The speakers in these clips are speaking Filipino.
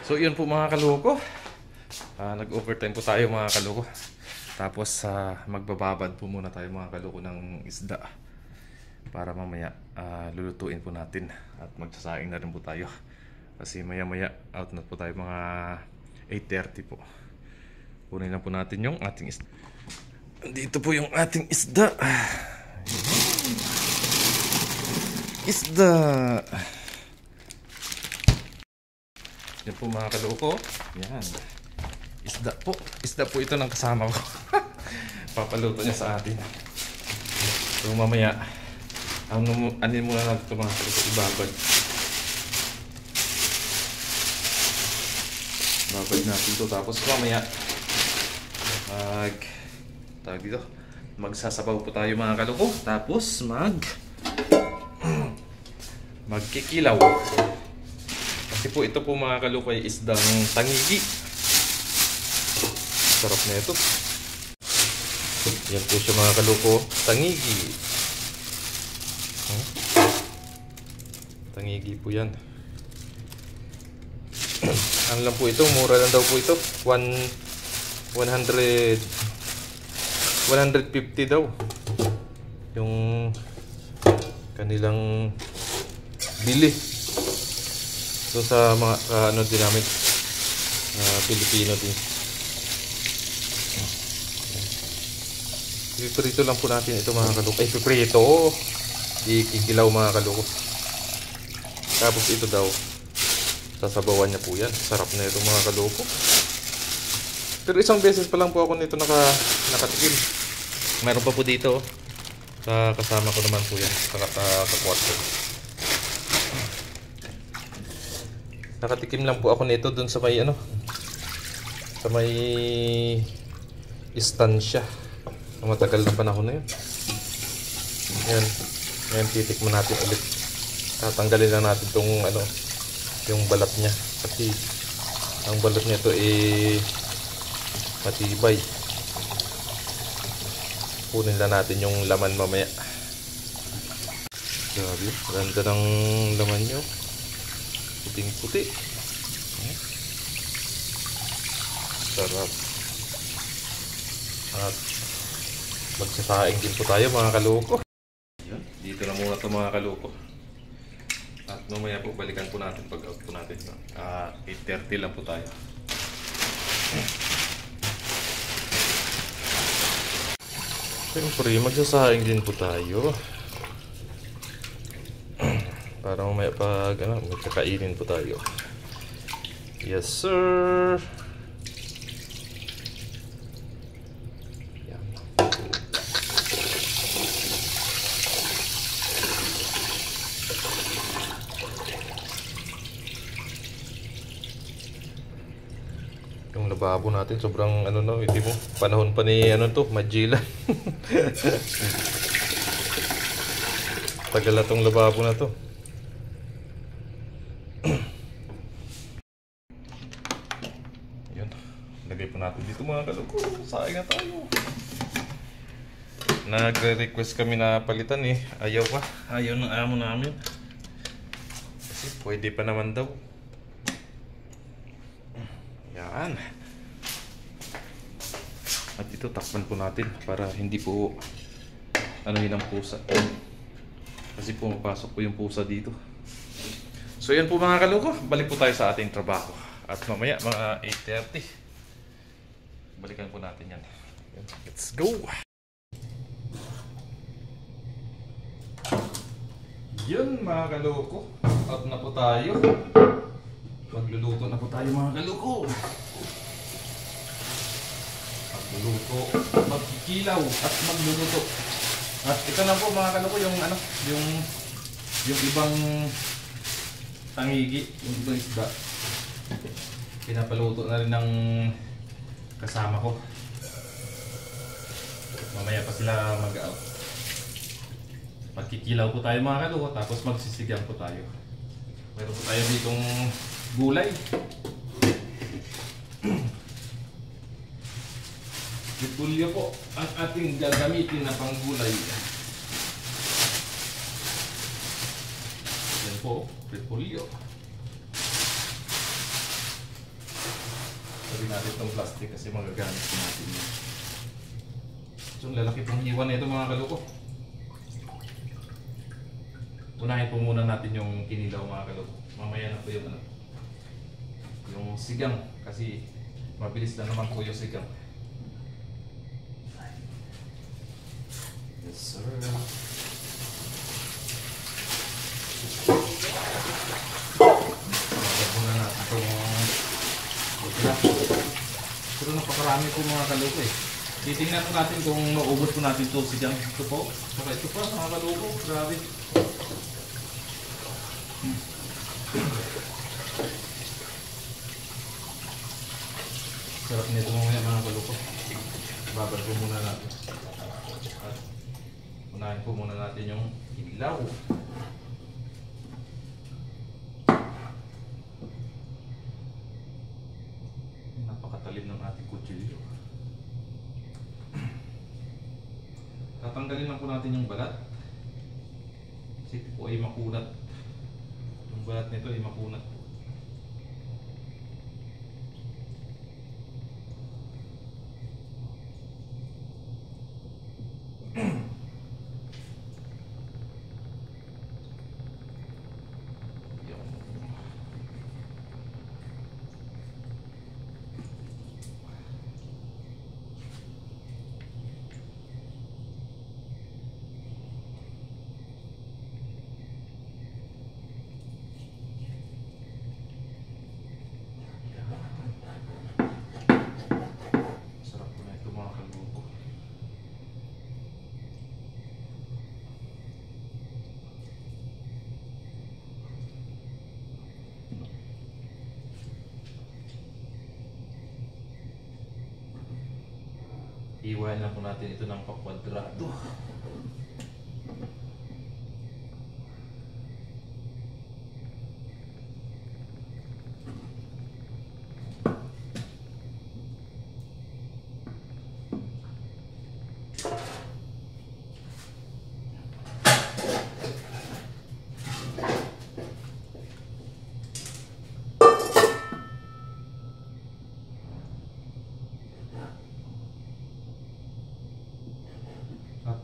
So yun po mga kaloko. Nag-overtime po tayo mga kaloko. Tapos magbababad po muna tayo mga kaloko ng isda. Para mamaya lulutuin po natin. At magsasaing na rin po tayo. Kasi maya maya out na po tayo mga 8:30 po. Kunin lang po natin yung ating isda. Dito po yung ating isda. Isda. Yan po mga kaloko. Yan. Isda po. Isda po ito ng kasama ko. Papaluto niya sa atin. So mamaya anin muna natin ito mga kaloko. Ibabad. Babad natin ito. Tapos mamaya tawag dito, magsasabaw po tayo mga kaloko. Tapos magkikilaw. Kasi po ito po mga kaloko ay isdang tangigi. Sarap na ito. Yan po siya mga kaloko, tangigi. Tangigi po yan. Ano lang po ito, mura lang daw po ito. 150 daw yung kanilang bili. So sa mga ano din namin Pilipino din. Piprito lang po natin ito mga kaloko. Ay piprito, ikikilaw mga kaloko. Tapos ito daw sasabawan niya po yan. Sarap na ito mga kaloko. Pero isang beses pa lang po ako nito nakatikim. Meron pa po dito. Kasama ko naman po yan sa kwarto. Nakatikim lang po ako nito dun sa may sa may istansya. Matagal na panahon na yun. Yan. Ngayon titikman natin ulit. Tatanggalin lang natin tong yung balat niya. Kasi ang balat niya to matibay. Kunin lang natin yung laman mamaya. Grabe, ganda ng laman nyo. Puting puti. Sarap. At magsasaing din po tayo mga kaloko. Dito na muna ito mga kaloko. At mamaya po balikan po natin pag out po natin. 8:30 lang po tayo. Siyempre, magsasaing din po tayo. Para mamaya pag magkakainin po tayo. Yes, sir! Yan. Yung lababo natin, sobrang hindi mo, panahon pa ni Magellan. Tagal na tong lababo na to. Yun. Lagay po natin dito mga kaloko. Saing na tayo. Nagre-request kami na palitan Ayaw pa. Ayaw ng amo namin. Kasi pwede pa naman daw. Yan. At ito takpan po natin para hindi po ang pusa. Kasi pumapasok po yung pusa dito. So yan po mga kaloko, balik po tayo sa ating trabaho. At mamaya mga 8:30 balikan po natin yan. Let's go! Yun mga kaloko, out na po tayo. Magluluto na po tayo mga kaloko. Magluluto, magkikilaw at magluluto. At ito na po mga kaloko yung yung ibang tangigi, yung ibang isda. Pinapaluto na rin ng kasama ko. Mamaya pa sila mag-out. Magkikilaw po tayo mga kaloko, tapos magsisigang po tayo. Meron po tayo ditong gulay. Repolyo po ang ating gagamitin na panggulay. Yan po, repolyo. Sabi natin itong plastic kasi magagamit po natin yun. So lalaki pong iwan na ito mga kaloko. Unahin po muna natin yung kinilaw mga kaloko. Mamaya na po yung ano, yung sigang kasi mabilis lang naman po yung sigang. Yes sir. Pagkat muna natin itong butla. Pero napakarami po mga kaloko eh. Titingnan po natin kung maubos po natin ito sigang. Ito po. Saka ito pa mga kaloko. Grabe. Sarap nito mamaya mga kaloko. Babad po muna natin. At unahin po muna natin yung ilaw. Napakatalim ng ating kutsilyo. Tatanggalin lang po natin yung balat. Kasi ito po ay makunat. Yung balat nito ay makunat. Iwan lang po natin ito ng pakwadrado.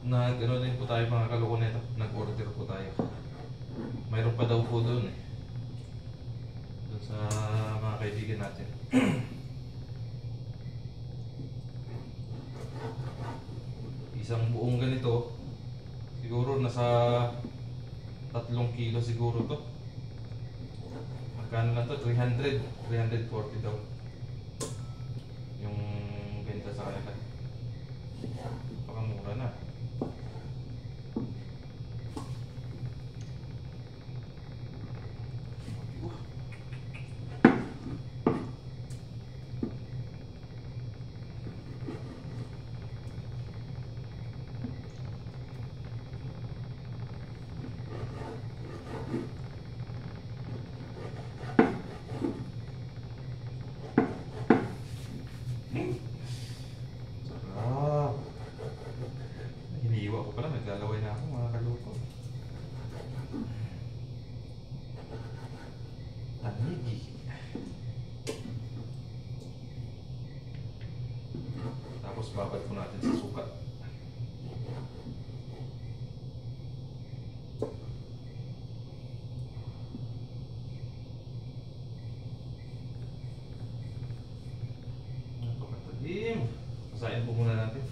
Nag-ano din po tayo mga kaloko nito. Nag-order po tayo. Mayroon pa daw po doon eh. Doon sa mga kaibigan natin. Isang buong ganito, siguro nasa 3 kilo siguro to. Magkano na to? 340 daw. Yung benta sa kanila. Pakamura na. Naglalaway na ako mga kaloko. Tanigi. Tapos babad po natin sa suka. Napakatalim. Pasain po muna natin.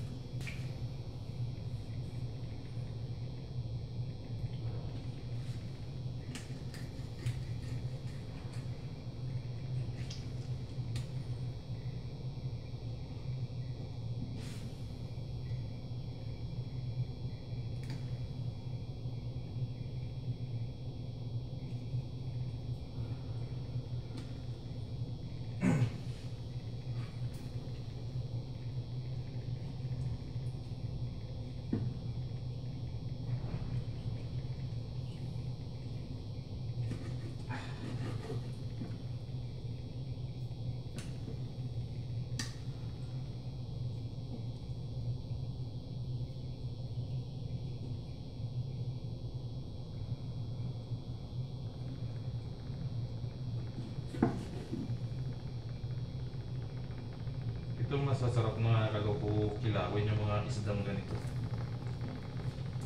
Itong masasarap mga kaloko kilawin yung mga isdang ganito.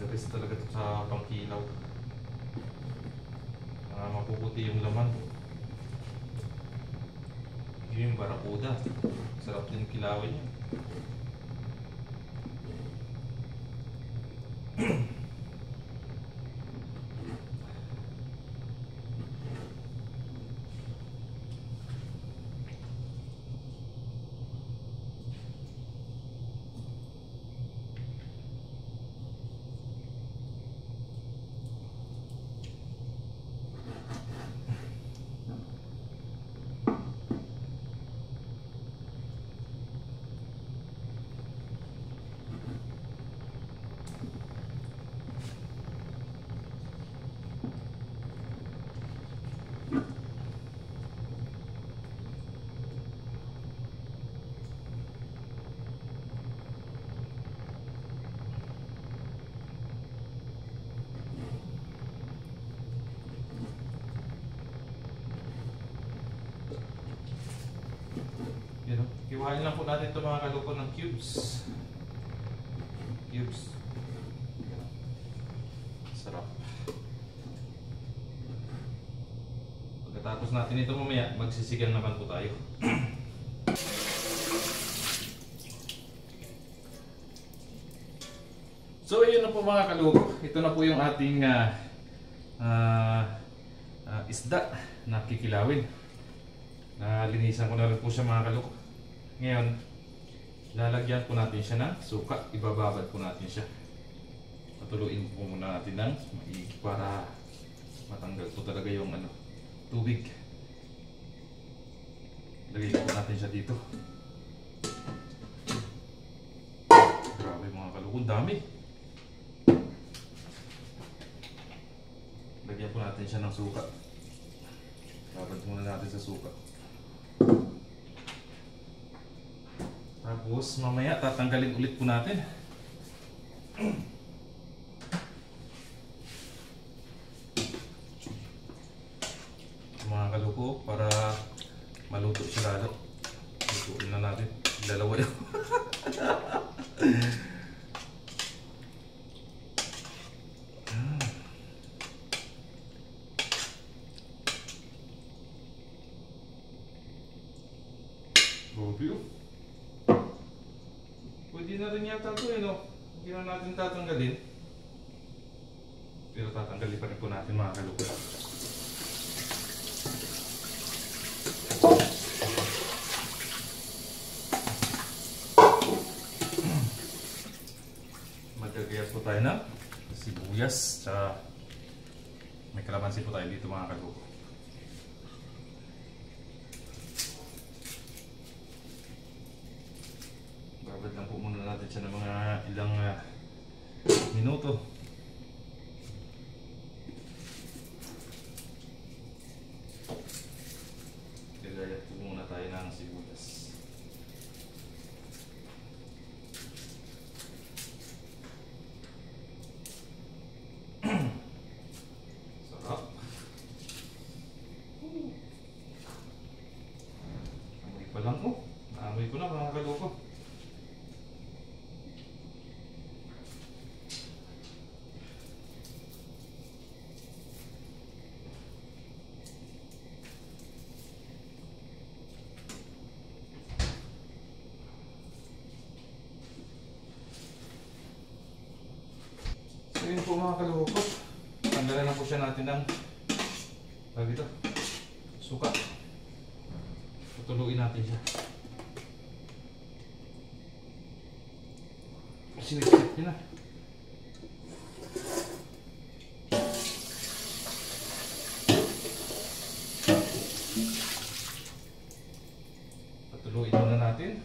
The best talaga ito sa pangkilaw. Mapuputi yung laman. Yun yung barakuda. Sarap din kilawin yun. Kiwain lang po natin ito mga kaloko ng cubes. Cubes. Sarap. Pagkatapos natin ito mamaya, magsisigang naman po tayo. So ayun na po mga kaloko. Ito na po yung ating isda na kikilawin. Linisan ko na rin po siya mga kaloko. Ngayon, lalagyan po natin siya ng suka. Ibababad po natin siya. Patuluin po muna natin ng maigi para matanggal po talaga yung tubig. Lagay po natin siya dito. Grabe mga kaloko, dami. Lagyan po natin siya ng suka. Babad muna natin sa suka. Tapos mamaya tatanggalin ulit po natin. Mga kaloko, para maluto siya lalo. Lutuin na natin. Dalawa yun. Grabe. Pwede na rin yata ito hindi na natin tatanggalin. Pero tatanggalin pa rin po natin mga kaloko. Magkagayas po tayo ng sibuyas. Tsaka may kalamansi po tayo dito mga kaloko. Babad lang po muna natin siya ng mga ilang minuto. Gagayat po muna tayo ng sibuyas. Sarap. Amoy pa lang po. Naamoy ko na mga kaloko. So yun po mga kaloko, tanggalan na po siya natin ng dito, suka. Tutuluin natin siya. Sinikit niya na. Tutuluin muna natin.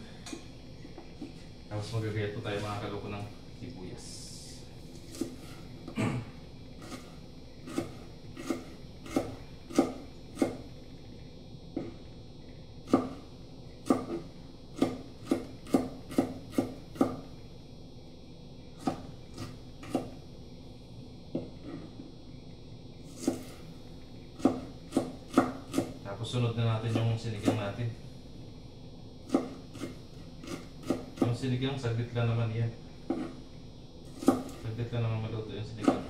Tapos magagayat po tayo mga kaloko ng sibuyas. Tapos sunod na natin yung sinigang natin. sinigang, saglit lang naman yan. Saglit lang naman maluto yung sinigang.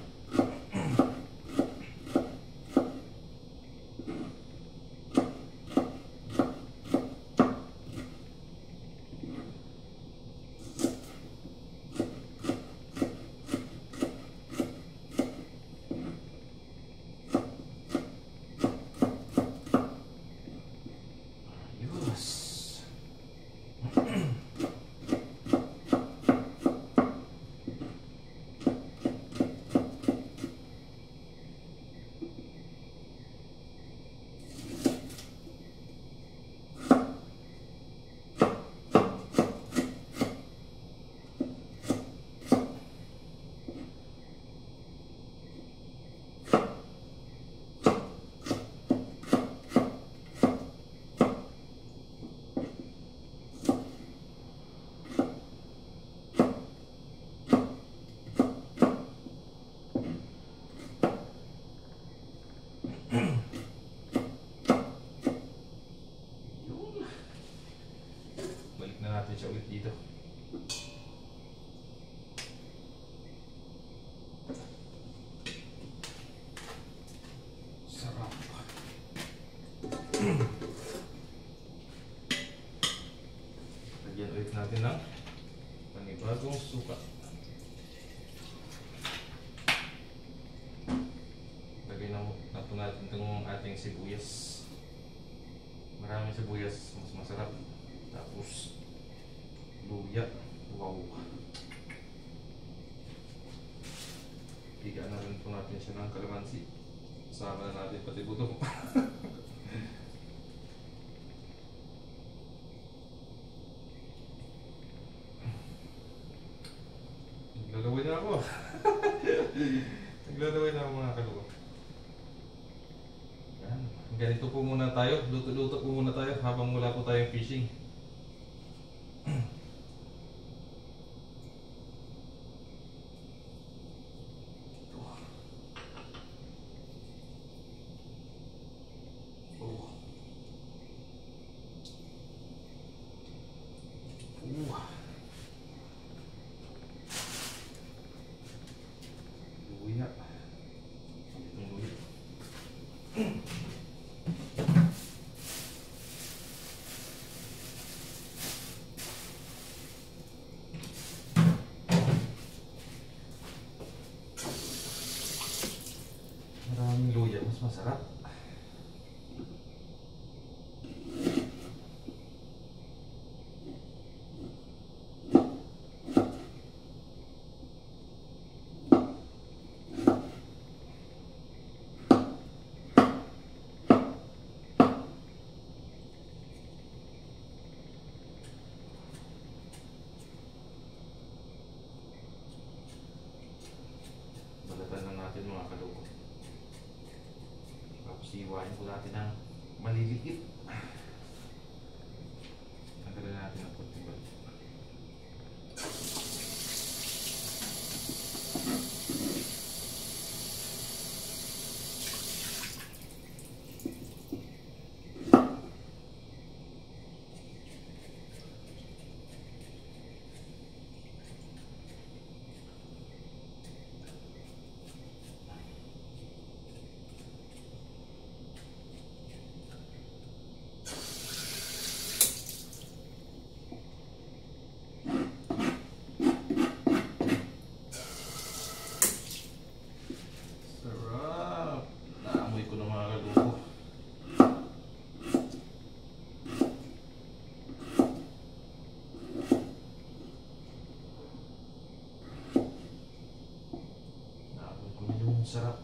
Balik na natin siya ulit dito. Sarap. Lagyan ulit natin ng panibagong suka. Lagay na po natin itong ating sibuyas. Maraming sibuyas, mas masarap. Tapos luya. Wow. Higaan na rin po natin siya ng kalamansi. Sama na natin pati buto. Naglalaway na ako. Naglalaway na ako mga kaluwa. Yan. Ganito po muna tayo. Luto-luto po muna tayo habang wala po tayong fishing. Luya. Itong luya. Maraming luya, mas masarap. Balatan lang natin mga kalugo. Tapos iwain po natin ng maliliit. Tanggalin natin ang konting balik. Sarap! Naamoy ko ng mga kalugo. Naamoy ko na yung sarap.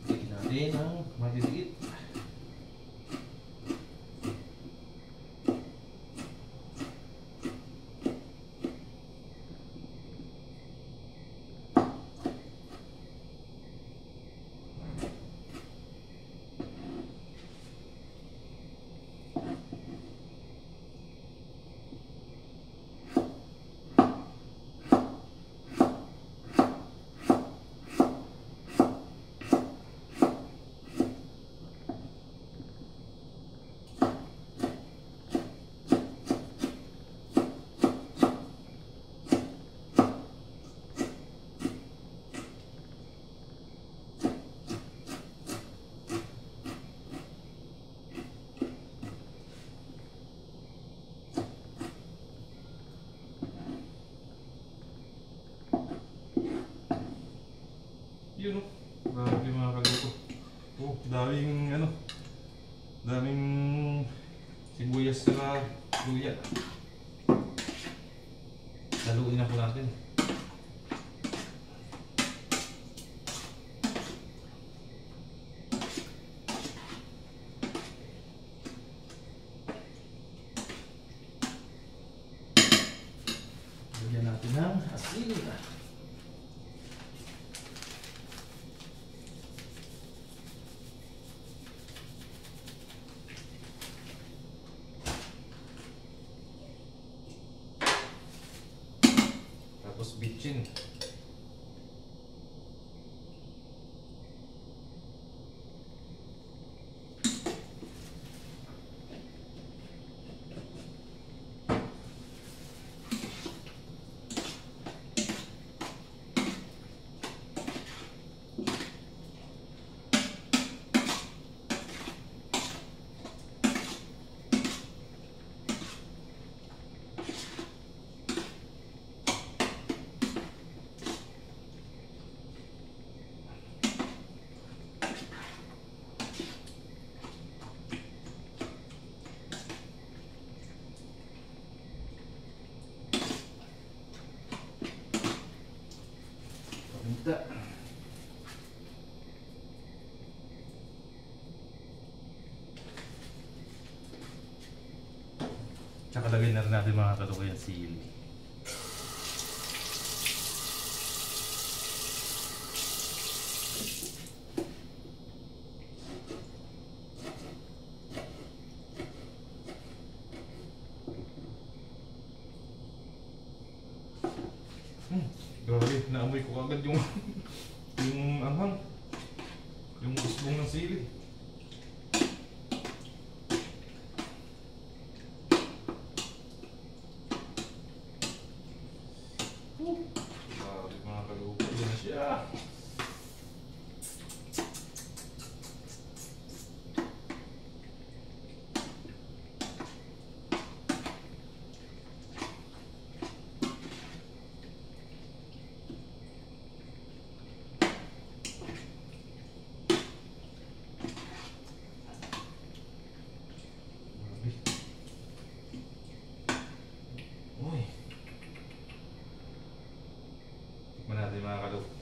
Tignan natin ang maliliit. haluin na po natin. Lagyan natin ng asin. Tapos bitchin. Paminta. Tsaka lagay na rin natin mga kalukay ang sili. Grabe, naamoy ko agad yung anghang, yung usbong ng sili. Grabe mga kalukay, yan na siya. Uy. Tikman natin mga kalukay.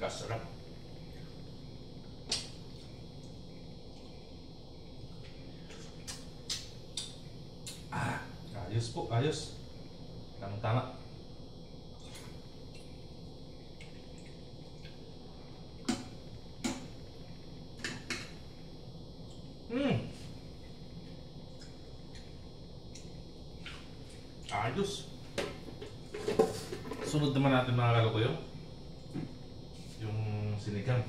Kasarap. Ayos po, ayos. Tamang-tama. Ayos. Sunod naman natin mga kalukuyo yung sinigang.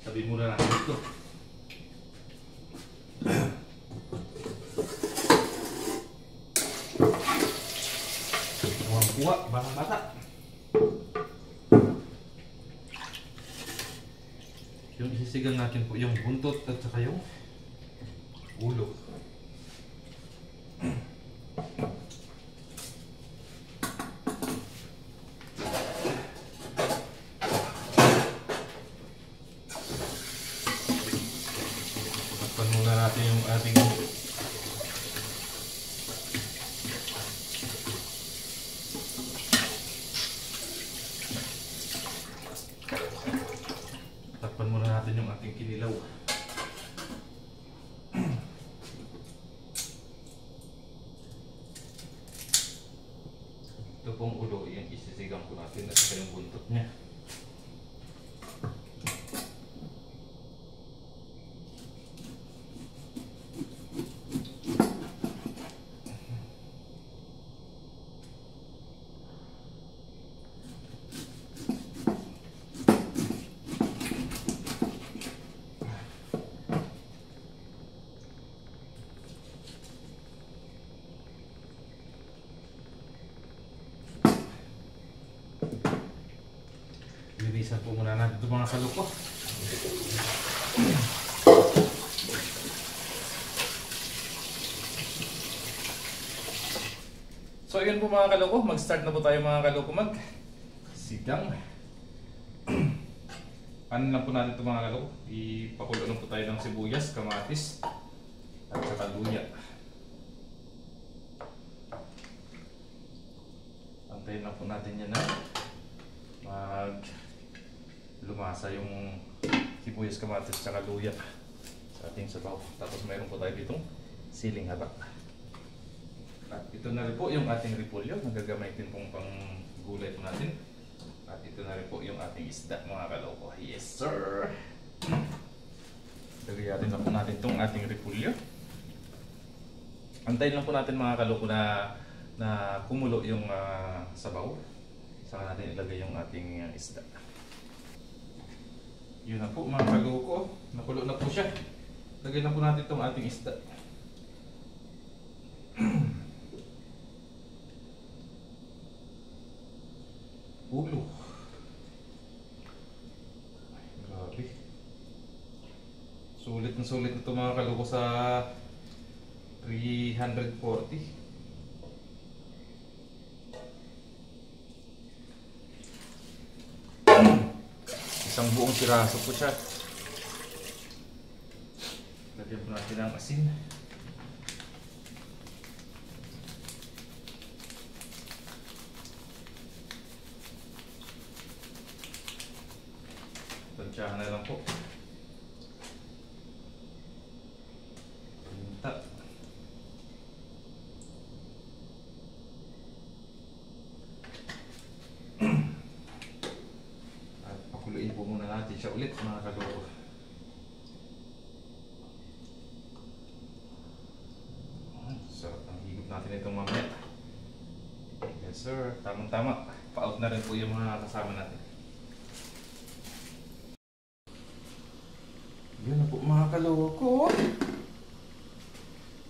Sabi muna natin ito. Ang kuha, barang bata. Yung isisigang natin po yung buntot at saka yung ulo. Takpan muna natin yung ating kinilaw. Ito pong ulo, yung isisigang po natin at saka yung buntot niya. Linisan po muna natin ito mga kaluko. So yun po mga kaluko, mag-start na po tayo mga kaluko mag-sigang. Ano lang po natin ito mga kaluko, ipakulo lang po tayo ng sibuyas, kamatis, at saka luya. Antayin lang po natin yan na lumasa yung sibuyas, kamatis, at saka luya sa ating sabaw. Tapos mayroon po tayo ditong siling haba. At ito na rin po yung ating repolyo, nagagamitin pong pang gulay po natin. At ito na rin po yung ating isda, mga kaloko. Yes sir! Lagayatin na po natin itong ating repolyo. Antayin lang po natin, mga kaloko, na kumulo yung sabaw. Saka natin ilagay yung ating isda. Yun na po, mga kaloko. Nakulo na po siya. Lagay na po natin itong ating isda. Ulo. Ay, grabe. Sulit na ito, mga kaloko, sa 340. Isang buong piraso po siya. Lagyan po natin ang asin. Tansyahan na lang po. Paminta. At pakuluin po muna natin siya ulit, mga kaloko. Sarap ang higop natin itong mamaya. Yes sir, tamang-tama. Pa-out na rin po yung mga kasama natin. Yun na po, mga kaloko.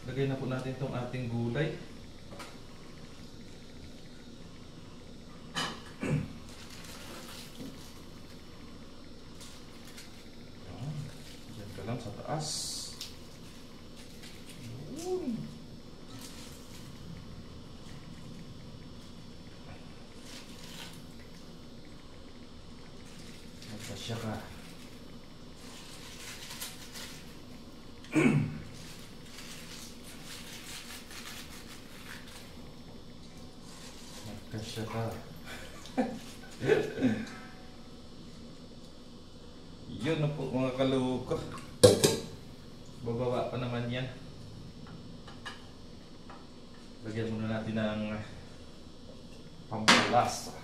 Lagay na po natin itong ating gulay. Diyan ka lang sa taas. Magkasya ka. Magkasya ka. Yun na po, mga kaloko. Bababa pa naman yan. Lagyan muna natin ng pampalasa.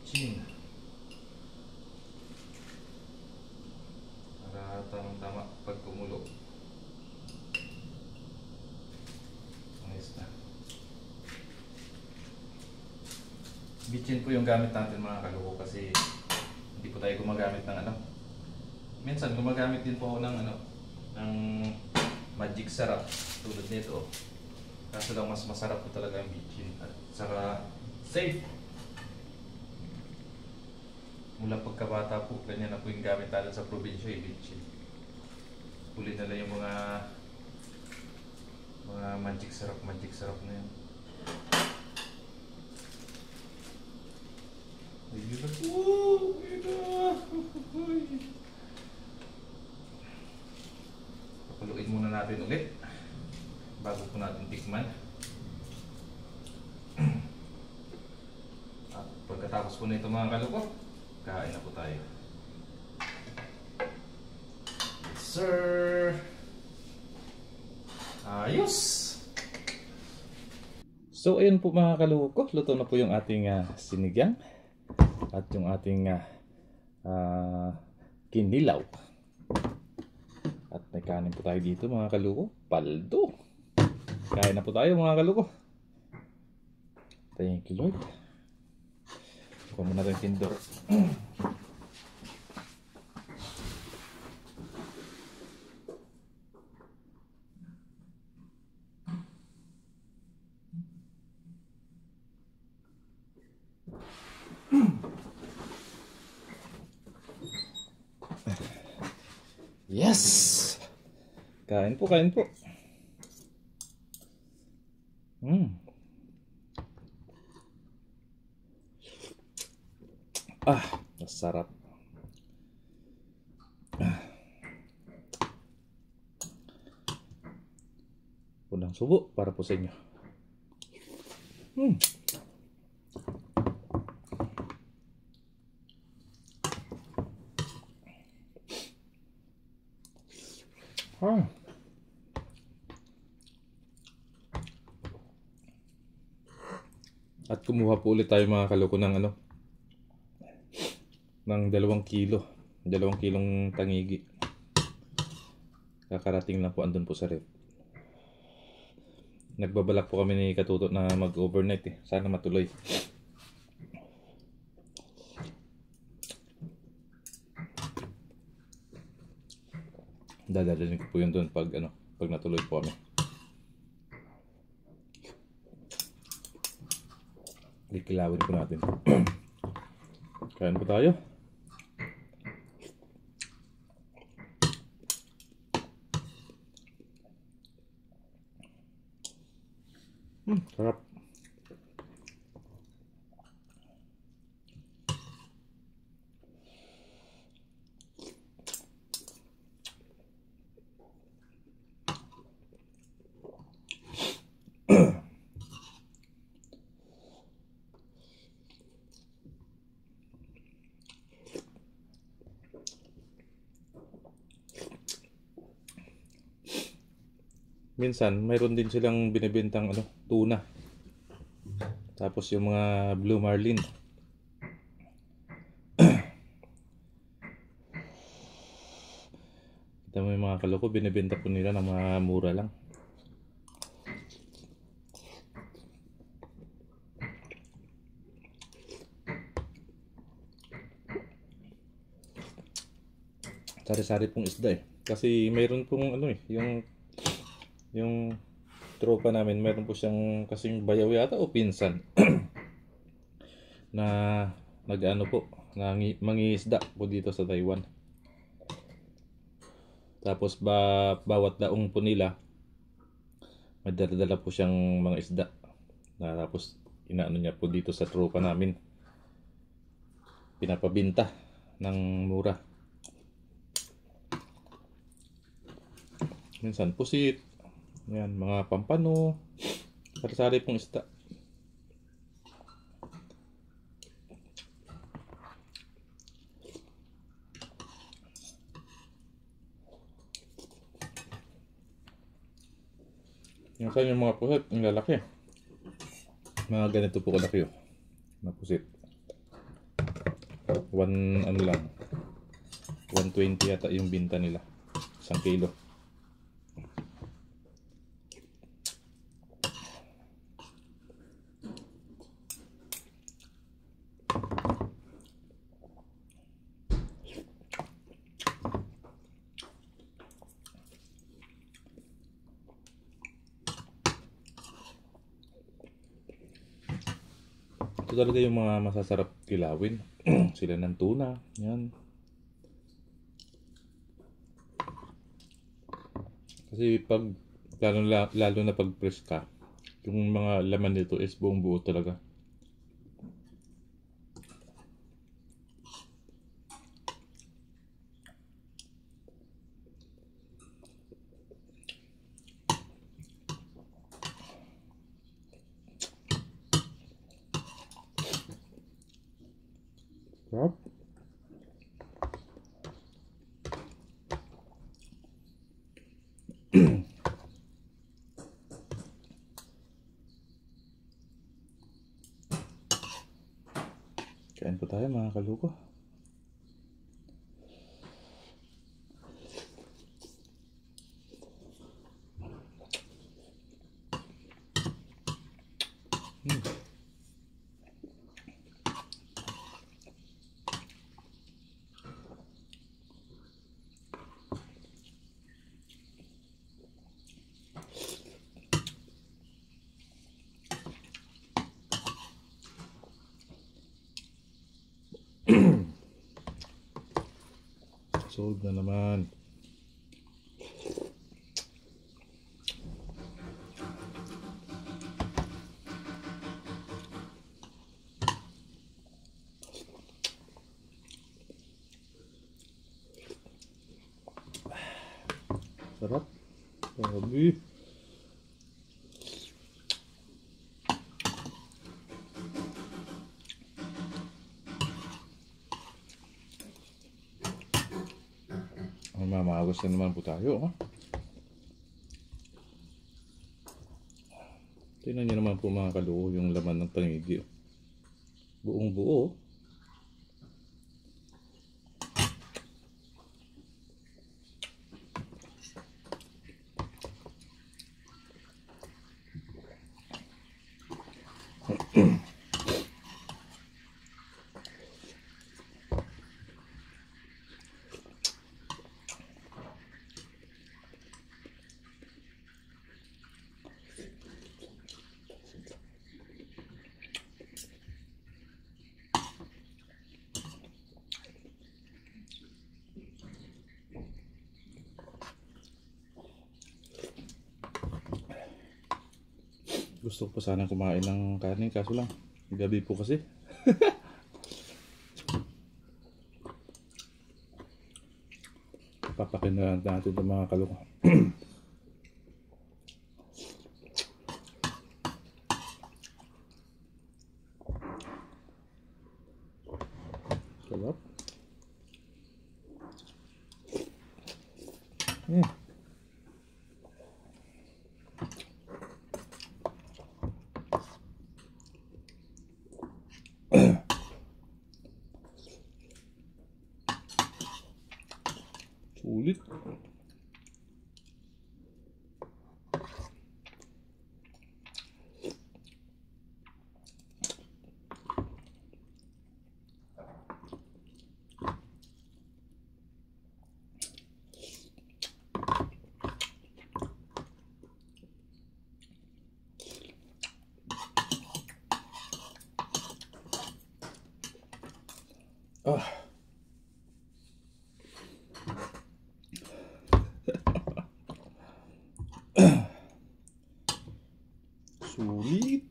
Chin. Para tamang-tama pag kumulo. Ayos na. Bitchin po yung gamit natin, mga kaloko, kasi hindi po tayo gumagamit ng ano. Minsan gumagamit din po ako ng ano, ng magic sarap tulad nito. Kaso lang mas masarap po talaga yung bitchin at saka safe. Mula pagkabata po, ganyan na po yung gamit natin sa probinsya, yung bitchin. Huli na lang yung mga magic sarap na yun. Ayun na po! Pakuluin muna natin ulit bago po natin tikman. At pagkatapos po na ito, mga kaloko, kain na po tayo. Yes sir! Ayos! So ayun po, mga kaloko, luto na po yung ating sinigang at yung ating kinilaw. At may kanin po tayo dito, mga kaloko, paldo. Kain na po tayo, mga kaloko. Thank you, Lord. Kuha mo na rin tindor. Yes! Kain po, kain po. Masarap. unang subo para po sa inyo. At kumuha po ulit tayo mga kaloko ng ng 2 kilo. 2 kilong tangigi. Kakarating lang po, andun po sa ref. Nagbabalak po kami ni Katuto na mag-overnight eh. Sana matuloy. Dadalhin ko po yun doon pag natuloy po kami. Kikilawin po natin. Kain po tayo. Sarap. Minsan, mayroon din silang binibentang tuna. Tapos yung mga blue marlin. Kita mo yung mga kaloko, binibenta po nila ng mga mura lang. Sari-sari pong isda eh. Kasi mayroon pong yung tropa namin, mayroon po siyang kasing bayaw yata o pinsan na po, mangingisda po dito sa Taiwan. Tapos bawat daong po nila may dala po siyang mga isda na tapos inaano niya po dito sa tropa namin, pinapabinta ng mura. Minsan pusit, yan, mga pampano, sari-sari pong isda. Minsan yung mga pusit, ang lalaki. Mga ganito po kalaki na pusit. 120 yata yung binta nila. 1 kilo. Ito talaga yung mga masasarap kilawin. Sila ng tuna. Yan. Kasi pag lalo na pag press ka, yung mga laman nito is buong buo talaga. Sarap. Kain po tayo mga kaluko. Sold na naman. Sarap. Grabe. Mamagos na naman po tayo. Oh. Tingnan nyo naman po mga kaluko yung laman ng pangigi. Oh. Buong buo. Gusto ko pa sana kumain ng kanin, kaso lang gabi po kasi. Papakin natin itong mga kaluko. Sarap. Sulit. Sulit.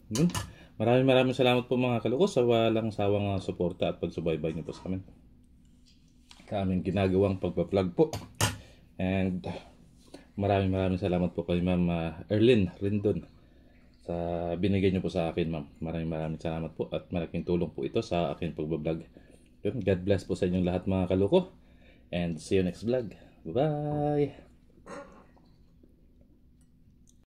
Yun. Maraming salamat po mga kaluko sa walang sawang suporta at pagsubaybay niyo po sa amin. Kaming ginagawang pagpa-vlog po. And maraming salamat po kay Ma'am Erlyn Rindon sa binigay niyo po sa akin, Ma'am. Maraming salamat po at malaking tulong po ito sa akin pagba-vlog. God bless po sa inyong lahat mga kaluko. And see you next vlog. Bye!